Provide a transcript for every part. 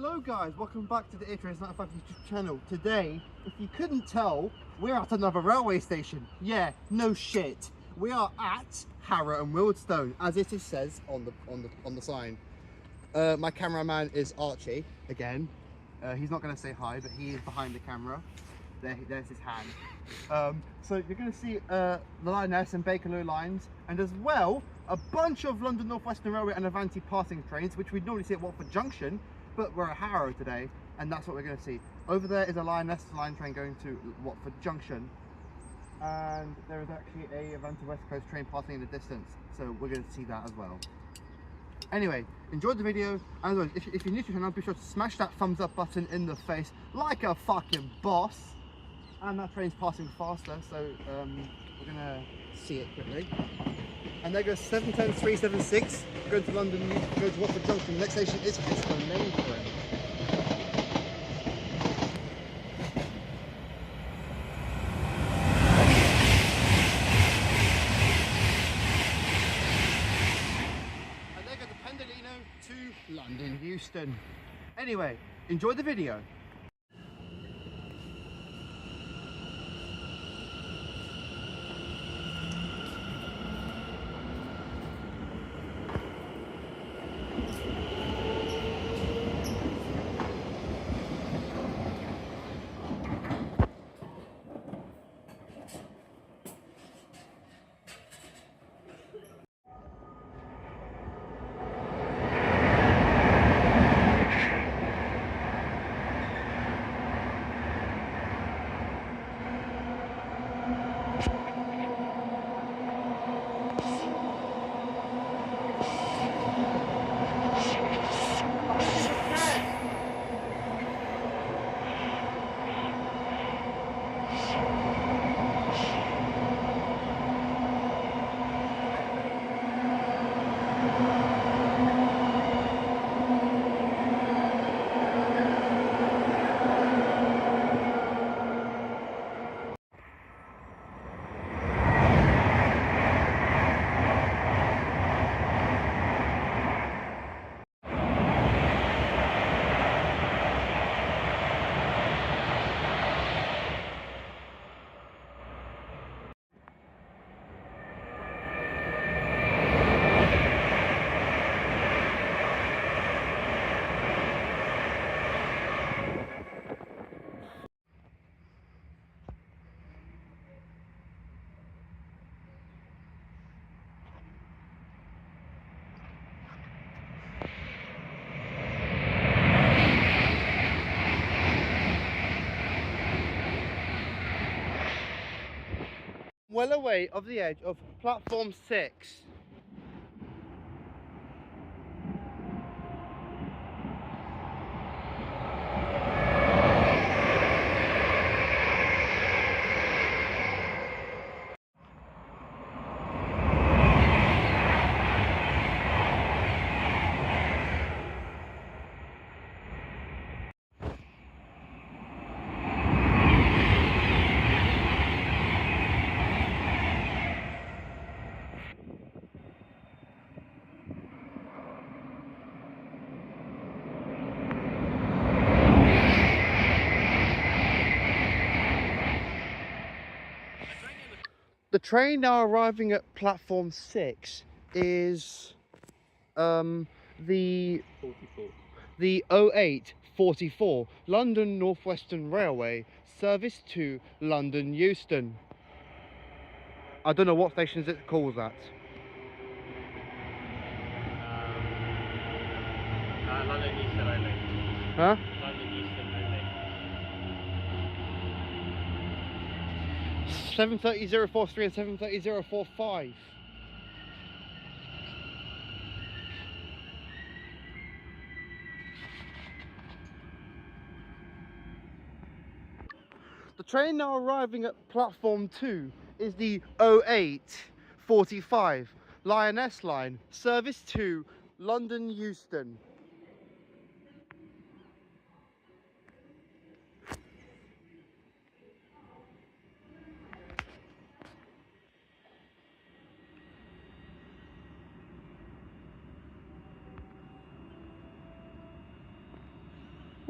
Hello guys, welcome back to the A-Trains95 YouTube channel. Today, if you couldn't tell, we're at another railway station. Yeah, no shit. We are at Harrow and Wealdstone, as it says on the sign. My cameraman is Archie, again. He's not going to say hi, but he is behind the camera. There's his hand. So you're going to see the Lioness and Bakerloo lines, and as well, a bunch of London North Western Railway and Avanti passing trains, which we'd normally see at Watford Junction, but we're at Harrow today, and that's what we're going to see. Over there is a Lioness line train going to Watford Junction, and there is actually a Avanti West Coast train passing in the distance, so we're going to see that as well. Anyway, enjoyed the video, and as always, if you're new to the channel, be sure to smash that thumbs up button in the face like a fucking boss. And that train's passing faster, so we're going to see it quickly. And there goes 710-376, going to London, going to Watford Junction. The next station is Wealdstone Main for it. And there goes the Pendolino to London Euston. Anyway, enjoy the video. Well away of the edge of platform 6. The train now arriving at platform 6 is the 0844 London North Western Railway service to London Euston. I don't know what stations it calls that. London Euston only. Huh? London Euston only. 730-043 and 730-045. The train now arriving at platform 2 is the 0845 Lioness line, service to London Euston.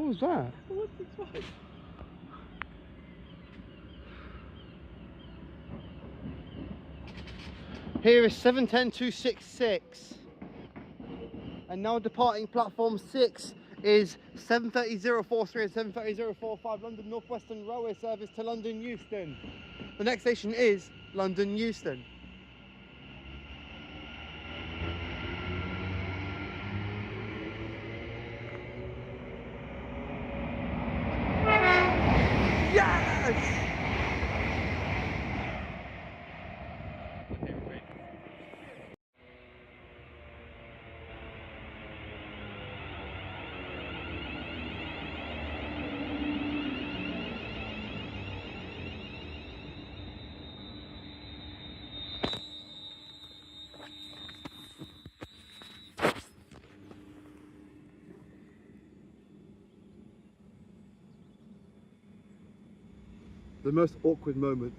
What was that? What's this one? Here is 7:10.266, and now departing platform 6 is 7:30.043 and 7:30.045 London North Western Railway service to London Euston. The next station is London Euston. Yes! Okay, wait. The most awkward moment